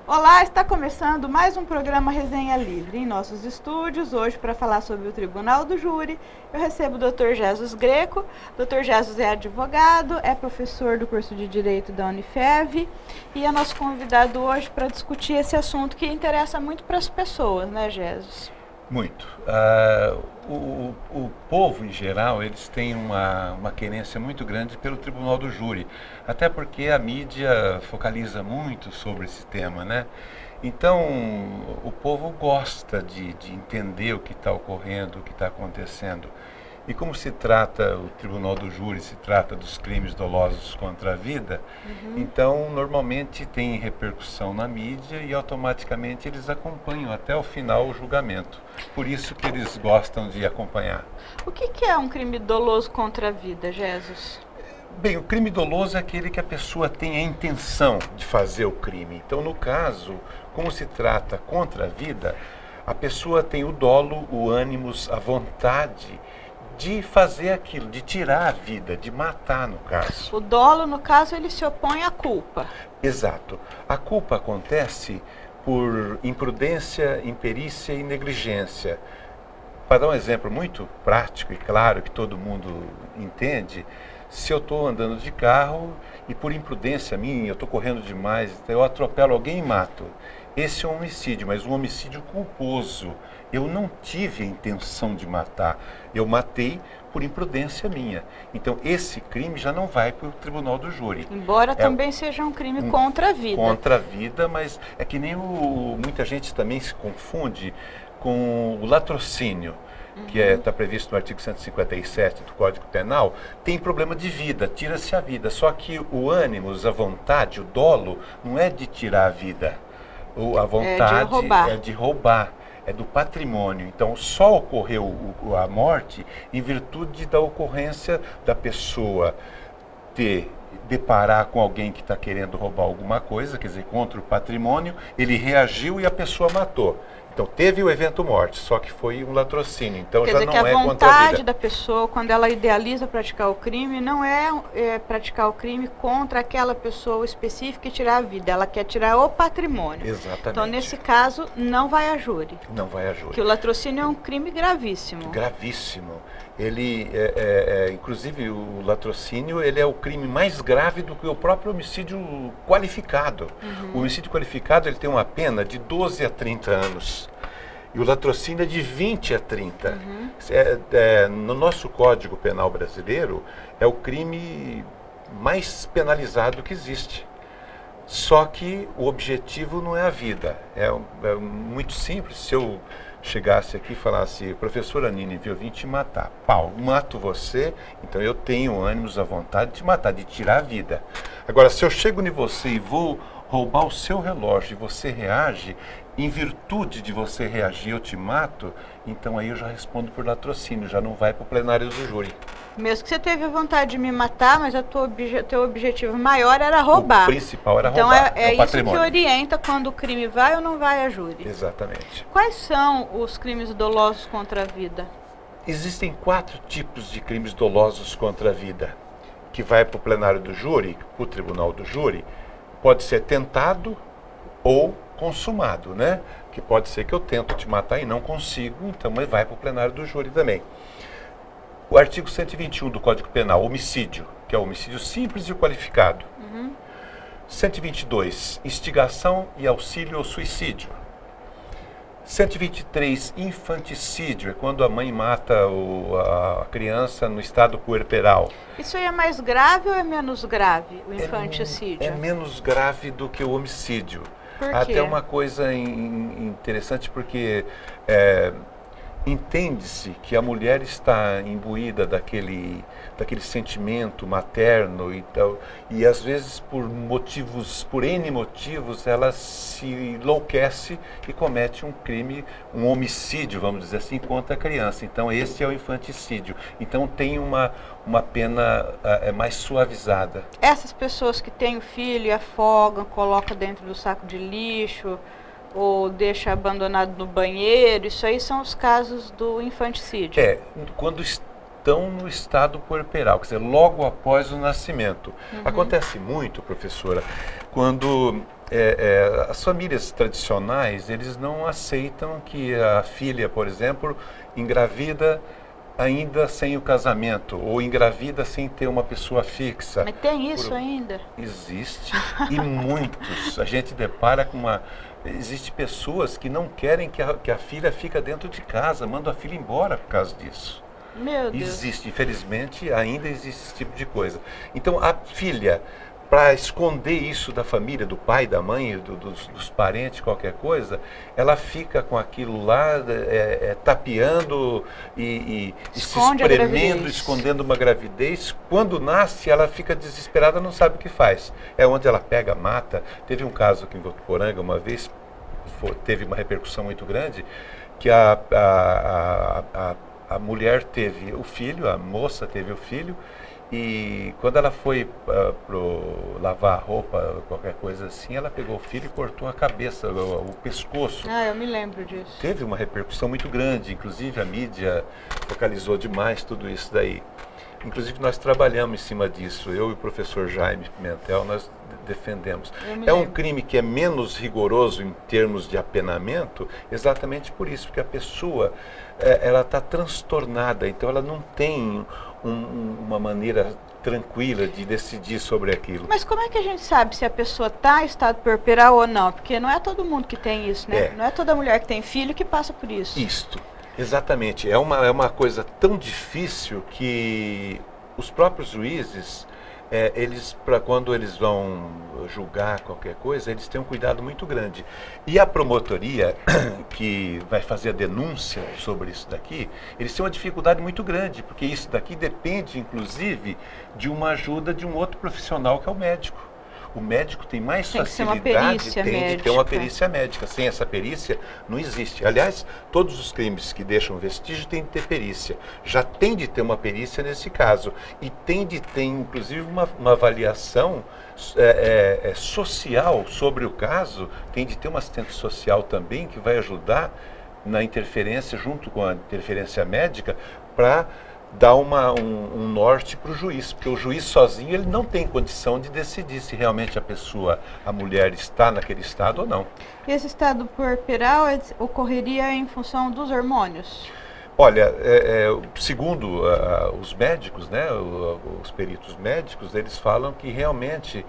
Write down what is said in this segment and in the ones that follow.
Olá, está começando mais um programa Resenha Livre em nossos estúdios. Hoje, para falar sobre o Tribunal do Júri, eu recebo o Dr. Jesus Greco. Dr. Jesus é advogado, é professor do curso de Direito da Unifev e é nosso convidado hoje para discutir esse assunto que interessa muito para as pessoas, né, Jesus? Muito. O povo, em geral, eles têm uma querência muito grande pelo Tribunal do Júri, até porque a mídia focaliza muito sobre esse tema, né? Então, o povo gosta de entender o que está ocorrendo, o que está acontecendo. E como se trata, o Tribunal do Júri se trata dos crimes dolosos contra a vida, então normalmente tem repercussão na mídia e automaticamente eles acompanham até o final o julgamento. Por isso que eles gostam de acompanhar. O que é um crime doloso contra a vida, Jesus? Bem, o crime doloso é aquele que a pessoa tem a intenção de fazer o crime. Então, no caso, como se trata contra a vida, a pessoa tem o dolo, o ânimos, a vontade de fazer aquilo, de tirar a vida, de matar, no caso. O dolo, no caso, ele se opõe à culpa. Exato. A culpa acontece por imprudência, imperícia e negligência. Para dar um exemplo muito prático e claro, que todo mundo entende, se eu estou andando de carro e por imprudência minha, eu estou correndo demais, então eu atropelo alguém e mato. Esse é um homicídio, mas um homicídio culposo. Eu não tive a intenção de matar, eu matei por imprudência minha. Então esse crime já não vai para o Tribunal do Júri. Embora também seja um crime contra a vida. Contra a vida, mas é que nem muita gente também se confunde com o latrocínio, que está previsto no artigo 157 do Código Penal. Tem problema de vida, tira-se a vida. Só que o ânimos, a vontade, o dolo, não é de tirar a vida. A vontade é de roubar, é do patrimônio. Então, só ocorreu a morte em virtude da ocorrência da pessoa deparar com alguém que está querendo roubar alguma coisa, quer dizer, contra o patrimônio, ele reagiu e a pessoa matou. Então, teve o evento morte, só que foi um latrocínio, então já não é contra a vida. Quer dizer que a vontade da pessoa, quando ela idealiza praticar o crime, não é praticar o crime contra aquela pessoa específica e tirar a vida, ela quer tirar o patrimônio. Exatamente. Então, nesse caso, não vai a júri. Não vai a júri. Porque o latrocínio é um crime gravíssimo. Gravíssimo. Ele, inclusive, o latrocínio, ele é o crime mais grave do que o próprio homicídio qualificado. O homicídio qualificado, ele tem uma pena de 12 a 30 anos. E o latrocínio é de 20 a 30. No nosso Código Penal brasileiro, é o crime mais penalizado que existe. Só que o objetivo não é a vida. É muito simples. Se eu chegasse aqui e falasse, professora Nini, eu vim te matar. Pau, mato você, então eu tenho ânimos, a vontade de te matar, de tirar a vida. Agora, se eu chego em você e vou roubar o seu relógio e você reage, em virtude de você reagir, eu te mato, então aí eu já respondo por latrocínio, já não vai para o plenário do júri. Mesmo que você teve a vontade de me matar, mas o teu objetivo maior era roubar. O principal era então, roubar, é o isso patrimônio. que orienta quando o crime vai ou não vai a júri. Exatamente. Quais são os crimes dolosos contra a vida? Existem 4 tipos de crimes dolosos contra a vida, que vai para o plenário do júri, para o tribunal do júri. Pode ser tentado ou consumado, né? Que pode ser que eu tento te matar e não consigo, então mas vai para o plenário do júri também. O artigo 121 do Código Penal, homicídio, que é o homicídio simples e qualificado. 122, instigação e auxílio ao suicídio. 123, infanticídio, é quando a mãe mata a criança no estado puerperal. Isso aí é mais grave ou é menos grave, o infanticídio? É menos grave do que o homicídio. Por quê? Até uma coisa interessante, porque entende-se que a mulher está imbuída daquele sentimento materno e tal, e às vezes por N motivos, ela se enlouquece e comete um crime, um homicídio, vamos dizer assim, contra a criança. Então esse é o infanticídio. Então tem uma pena mais suavizada. Essas pessoas que têm o filho e afogam, colocam dentro do saco de lixo, ou deixa abandonado no banheiro, isso aí são os casos do infanticídio. Quando estão no estado puerperal, quer dizer, logo após o nascimento. Acontece muito, professora, quando as famílias tradicionais, eles não aceitam que a filha, por exemplo, engravida ainda sem o casamento, ou engravida sem ter uma pessoa fixa. Mas tem isso ainda? Existe, e muitos. A gente depara com Existem pessoas que não querem que a filha fique dentro de casa, mandam a filha embora por causa disso. Meu Deus. Existe, infelizmente, ainda existe esse tipo de coisa. Então, a filha, para esconder isso da família, do pai, da mãe, dos parentes, qualquer coisa, ela fica com aquilo lá, tapeando e se espremendo, escondendo uma gravidez. Quando nasce, ela fica desesperada, não sabe o que faz. É onde ela pega, mata. Teve um caso aqui em Votuporanga, uma vez, teve uma repercussão muito grande, que a mulher teve o filho, a moça teve o filho, e quando ela foi lavar a roupa, qualquer coisa assim, ela pegou o filho e cortou a cabeça, o pescoço. Ah, eu me lembro disso. Teve uma repercussão muito grande, inclusive a mídia focalizou demais tudo isso daí. Inclusive nós trabalhamos em cima disso, eu e o professor Jaime Pimentel, nós defendemos. É um crime que é menos rigoroso em termos de apenamento, exatamente por isso, porque a pessoa ela está transtornada, então ela não tem uma maneira tranquila de decidir sobre aquilo. Mas como é que a gente sabe se a pessoa está em estado puerperal ou não? Porque não é todo mundo que tem isso, né? Não é toda mulher que tem filho que passa por isso. Isto, exatamente. É uma coisa tão difícil que os próprios juízes, quando eles vão julgar qualquer coisa, eles têm um cuidado muito grande. E a promotoria, que vai fazer a denúncia sobre isso daqui, eles têm uma dificuldade muito grande, porque isso daqui depende, inclusive, de uma ajuda de um outro profissional, que é o médico. O médico tem mais facilidade, tem de ter uma perícia médica. Sem essa perícia, não existe. Aliás, todos os crimes que deixam vestígio têm de ter perícia. Já tem de ter uma perícia nesse caso. E tem de ter, inclusive, uma avaliação social sobre o caso. Tem de ter um assistente social também, que vai ajudar na interferência, junto com a interferência médica, para dar um norte para o juiz, porque o juiz sozinho ele não tem condição de decidir se realmente a mulher está naquele estado ou não. E esse estado puerperal ocorreria em função dos hormônios? Olha, segundo os médicos, né, os peritos médicos, eles falam que realmente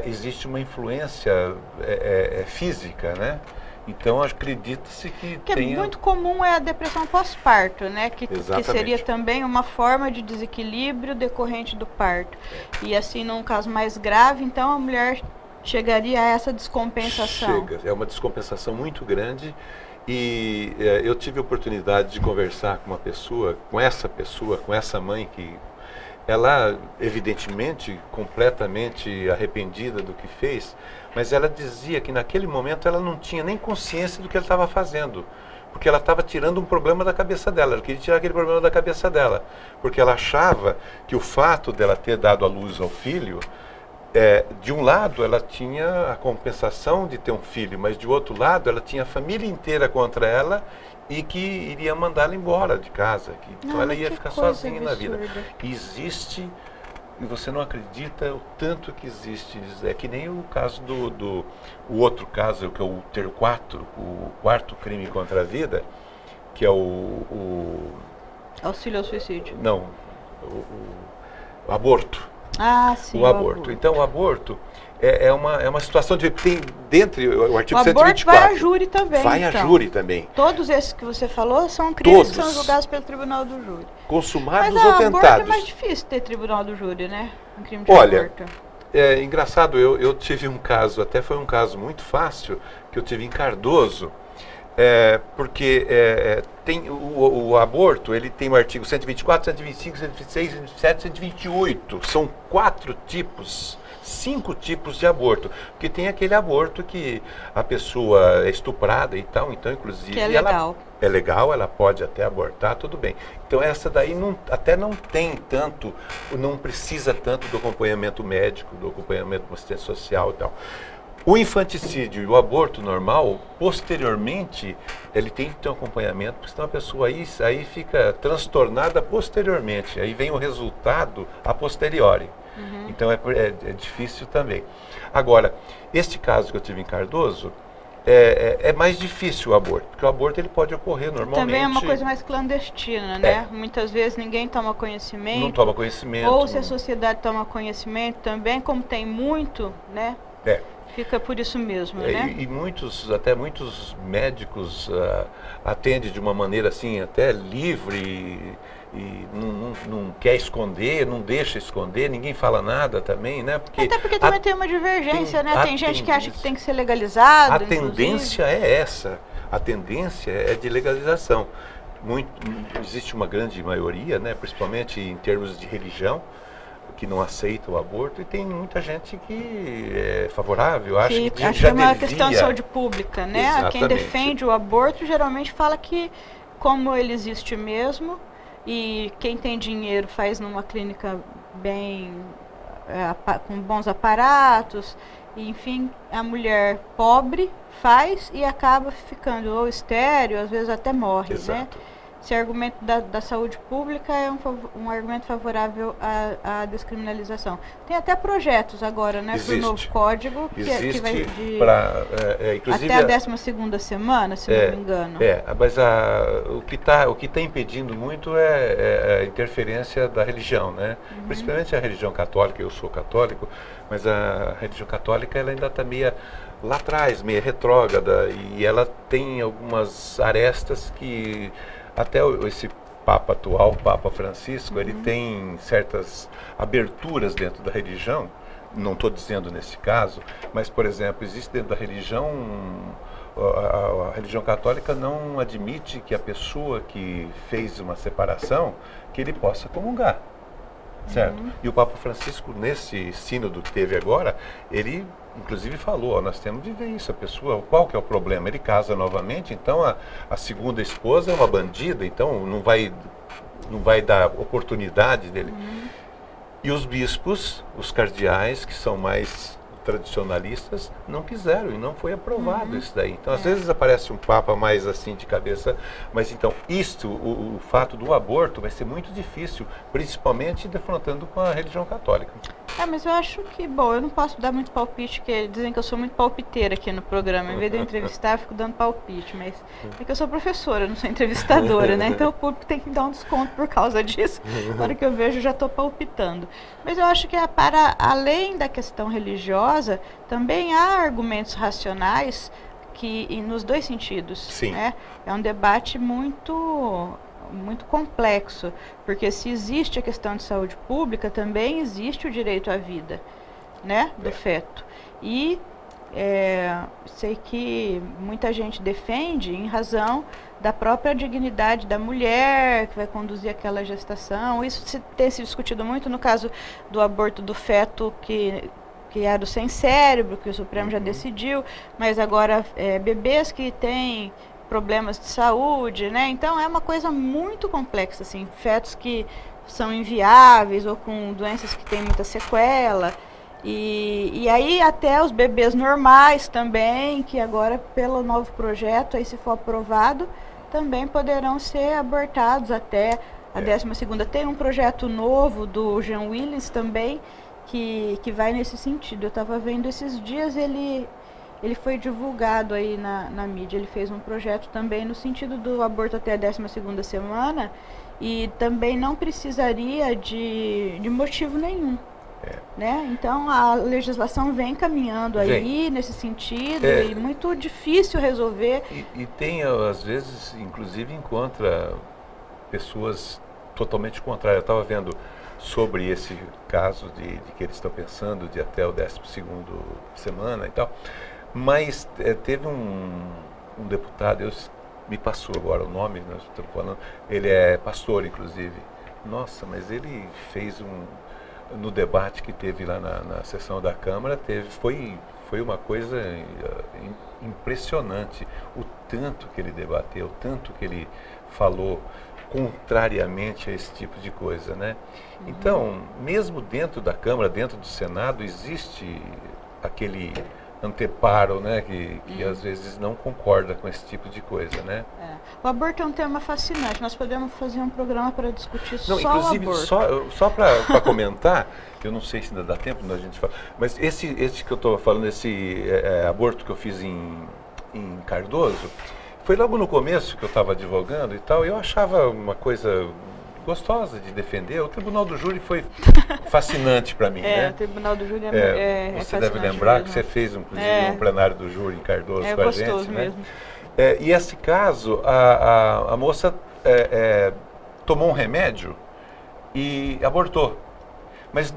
existe uma influência física, né? Então, acredita-se que é muito comum a depressão pós-parto, né? Que seria também uma forma de desequilíbrio decorrente do parto. E assim, num caso mais grave, então a mulher chegaria a essa descompensação. É uma descompensação muito grande. E eu tive a oportunidade de conversar com essa mãe, que ela, evidentemente, completamente arrependida do que fez, mas ela dizia que naquele momento ela não tinha nem consciência do que ela estava fazendo, porque ela estava tirando um problema da cabeça dela, ela queria tirar aquele problema da cabeça dela, porque ela achava que o fato dela ter dado à luz ao filho, de um lado ela tinha a compensação de ter um filho, mas de outro lado ela tinha a família inteira contra ela e que iria mandá-la embora de casa, então ela ia ficar sozinha na vida. Existe, e você não acredita o tanto que existe, é que nem o caso o outro caso, que é o quarto crime contra a vida, que é o auxílio ao suicídio. Não, o aborto. Ah, sim. O aborto. Então, o aborto é uma situação de... Tem dentro o artigo 124. O aborto vai a júri também. Vai a júri também. Todos esses que você falou são crimes que são julgados pelo tribunal do júri. Consumados ou tentados. Mas aborto é mais difícil ter tribunal do júri, né? Um crime de aborto. É engraçado, eu tive um caso, até foi um caso muito fácil, que eu tive em Cardoso. Porque tem o aborto, ele tem o artigo 124, 125, 126, 127, 128. São 5 tipos de aborto. Porque tem aquele aborto que a pessoa é estuprada e tal, então inclusive Que é legal. É legal, ela pode até abortar, tudo bem. Então essa daí até não tem tanto, não precisa tanto do acompanhamento médico, do acompanhamento do assistente social e tal. O infanticídio e o aborto normal, posteriormente, ele tem que ter um acompanhamento, porque senão a pessoa aí fica transtornada posteriormente. Aí vem o resultado a posteriori. Então é difícil também. Agora, este caso que eu tive em Cardoso, é mais difícil o aborto, porque o aborto ele pode ocorrer normalmente. Também é uma coisa mais clandestina, né? Muitas vezes ninguém toma conhecimento. Não toma conhecimento. Ou se a sociedade toma conhecimento também, como tem muito, né? Fica por isso mesmo, né? E até muitos médicos atendem de uma maneira assim, até livre e não quer esconder, não deixa esconder, ninguém fala nada também, né? Até porque também tem uma divergência, né? Tem gente que acha que tem que ser legalizado. A tendência é essa, a tendência é de legalização. Existe uma grande maioria, né? Principalmente em termos de religião, que não aceita o aborto, e tem muita gente que é favorável, acha que já é uma devia. questão de saúde pública, né? Exatamente. Quem defende o aborto geralmente fala que, como ele existe mesmo, e quem tem dinheiro faz numa clínica bem, com bons aparatos, e, enfim, a mulher pobre faz e acaba ficando ou estéril, às vezes até morre, né? Esse argumento da saúde pública é um argumento favorável à descriminalização. Tem até projetos agora, né, para o novo código, que vai inclusive até a 12ª semana, se não me engano. Mas o que tá impedindo muito é a interferência da religião, né? Principalmente a religião católica. Eu sou católico, mas a religião católica ela ainda está meio lá atrás, meio retrógrada, e ela tem algumas arestas que até esse Papa atual, o Papa Francisco, ele tem certas aberturas dentro da religião. Não estou dizendo nesse caso, mas, por exemplo, existe dentro da religião, a religião católica não admite que a pessoa que fez uma separação, que ele possa comungar, certo? E o Papa Francisco, nesse sínodo que teve agora, ele inclusive falou, nós temos de ver isso, a pessoa, qual que é o problema? Ele casa novamente, então a segunda esposa é uma bandida, então não vai dar oportunidade dele. E os bispos, os cardeais, que são mais tradicionalistas, não quiseram e não foi aprovado isso daí. Então, às vezes aparece um papa mais assim de cabeça, mas então, o fato do aborto vai ser muito difícil, principalmente defrontando com a religião católica. Mas eu acho que, bom, eu não posso dar muito palpite, porque dizem que eu sou muito palpiteira aqui no programa. Em vez de eu entrevistar, eu fico dando palpite, mas é que eu sou professora, não sou entrevistadora, né? Então o público tem que dar um desconto por causa disso. Na hora que eu vejo, eu já estou palpitando. Mas eu acho que para além da questão religiosa, também há argumentos racionais nos dois sentidos. Sim. Né? É um debate muito complexo, porque se existe a questão de saúde pública, também existe o direito à vida, né, do feto. E sei que muita gente defende em razão da própria dignidade da mulher que vai conduzir aquela gestação. Isso tem se discutido muito no caso do aborto do feto que era o sem cérebro, que o Supremo já decidiu, mas agora bebês que têm problemas de saúde, né? Então é uma coisa muito complexa, assim, fetos que são inviáveis ou com doenças que têm muita sequela. E aí até os bebês normais também, que agora pelo novo projeto, aí se for aprovado, também poderão ser abortados até a 12ª. Tem um projeto novo do Jean Willis também, que vai nesse sentido. Eu estava vendo esses dias, ele foi divulgado aí na mídia. Ele fez um projeto também no sentido do aborto até a 12ª semana, e também não precisaria de motivo nenhum. Né? Então a legislação vem caminhando aí nesse sentido, e muito difícil resolver. E tem, às vezes, inclusive encontra pessoas totalmente contrárias. Eu estava vendo sobre esse caso de que eles estão pensando de até o 12º semana e tal. Mas teve um deputado, me passou agora o nome, nós estamos falando, ele é pastor, inclusive. Nossa, mas ele fez no debate que teve lá na sessão da Câmara, foi uma coisa impressionante. O tanto que ele debateu, o tanto que ele falou contrariamente a esse tipo de coisa, né? Então, mesmo dentro da Câmara, dentro do Senado, existe aquele anteparo, né, que às vezes não concorda com esse tipo de coisa, né? O aborto é um tema fascinante. Nós podemos fazer um programa para discutir não, só inclusive, o aborto. Só para comentar, eu não sei se ainda dá tempo da gente falar, mas esse que eu estou falando, esse aborto que eu fiz em Cardoso, foi logo no começo que eu estava advogando e tal, e eu achava uma coisa gostosa de defender. O Tribunal do Júri foi fascinante para mim, né? O Tribunal do Júri é você deve lembrar que você fez, inclusive, um plenário do júri em Cardoso com a gente. É gostoso mesmo. Né? E esse caso, a moça tomou um remédio e abortou. Mas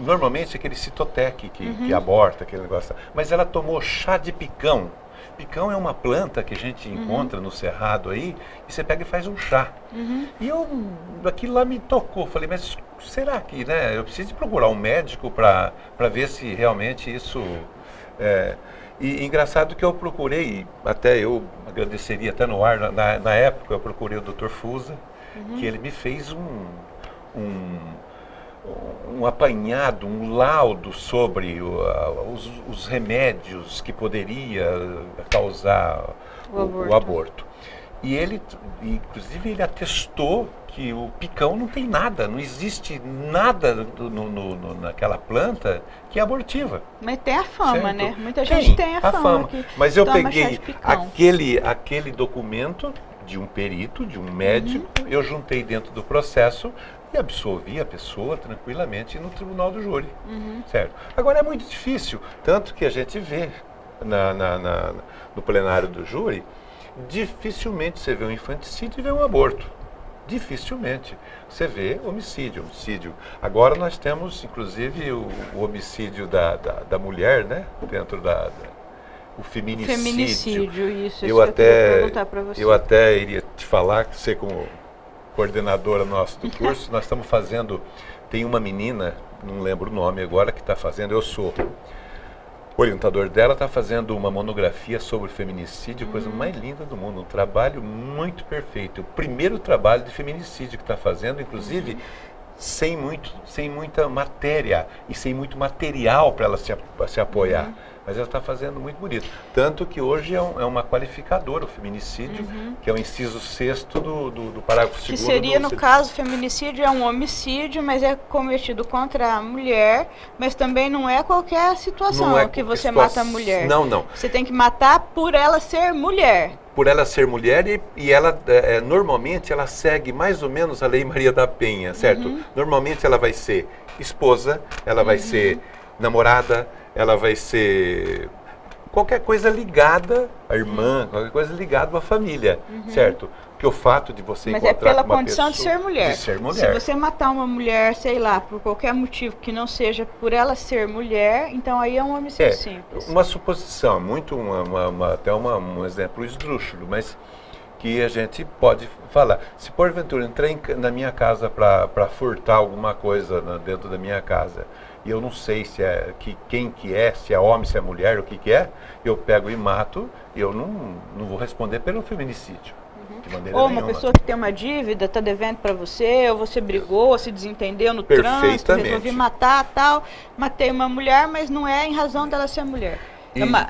normalmente é aquele Citotec que aborta, aquele negócio. Mas ela tomou chá de picão. Picão é uma planta que a gente encontra no cerrado aí, e você pega e faz um chá. E aquilo lá me tocou. Falei, mas será que, né? Eu preciso procurar um médico para ver se realmente isso... E engraçado que eu procurei, até eu agradeceria até no ar, na época eu procurei o Dr. Fusa, que ele me fez um apanhado, um laudo sobre os remédios que poderia causar o aborto. E ele, inclusive, ele atestou que o picão não tem nada, não existe nada naquela planta que é abortiva. Mas tem a fama, certo? né? Muita gente tem a fama. Mas eu peguei aquele documento de um perito, de um médico, eu juntei dentro do processo e absolvi a pessoa tranquilamente no Tribunal do Júri, certo? Agora é muito difícil, tanto que a gente vê no plenário do júri, dificilmente você vê um infanticídio e vê um aborto. Dificilmente. Você vê homicídio. Agora nós temos, inclusive, o homicídio da mulher, né? Dentro o feminicídio. Feminicídio, isso eu que eu queria perguntar para você. Eu até iria te falar, que você como coordenadora nossa do curso, nós estamos fazendo, tem uma menina, não lembro o nome agora, que está fazendo, eu sou o orientador dela, está fazendo uma monografia sobre feminicídio, coisa mais linda do mundo, um trabalho muito perfeito. O primeiro trabalho de feminicídio que está fazendo, inclusive, sem muita matéria e sem muito material para ela se apoiar. Mas ela está fazendo muito bonito. Tanto que hoje é uma qualificadora, o feminicídio, que é o inciso 6º do parágrafo 2º. Que seria, no caso, feminicídio é um homicídio, mas é cometido contra a mulher, mas também não é qualquer situação que você mata a mulher. Não. Você tem que matar por ela ser mulher. Por ela ser mulher e ela, normalmente, ela segue mais ou menos a Lei Maria da Penha, certo? Normalmente ela vai ser esposa, ela vai ser namorada, ela vai ser qualquer coisa ligada à irmã, qualquer coisa ligada à família, certo? Porque o fato de você encontrar Mas é pela com uma condição pessoa, de ser mulher. Se você matar uma mulher, sei lá, por qualquer motivo que não seja por ela ser mulher, então aí é um homicídio simples. Uma suposição, muito até um exemplo esdrúxulo, mas que a gente pode falar. Se porventura entrar na minha casa para furtar alguma coisa dentro da minha casa, e eu não sei quem que é, se é homem, se é mulher, o que é, eu pego e mato, e eu não vou responder pelo feminicídio. De maneira ou nenhuma. Uma pessoa que tem uma dívida, está devendo para você, ou você brigou, ou se desentendeu no trânsito, resolvi matar, tal, matei uma mulher, mas não é em razão dela ser mulher.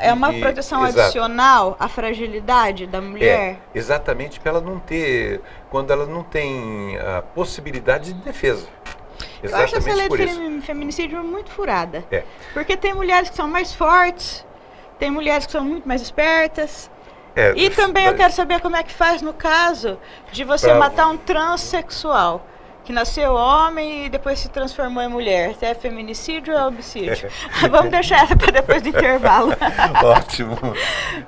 É uma proteção adicional à fragilidade da mulher? Exatamente, para ela não ter, quando ela não tem a possibilidade de defesa. Eu acho essa lei do feminicídio muito furada. Porque tem mulheres que são mais fortes, tem mulheres que são muito mais espertas. E também eu quero saber como é que faz no caso de você matar um transexual, que nasceu homem e depois se transformou em mulher. Se é feminicídio ou é homicídio? Vamos deixar essa para depois do intervalo. Ótimo.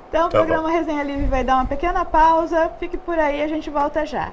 Então o programa Resenha Livre vai dar uma pequena pausa. Fique por aí, a gente volta já.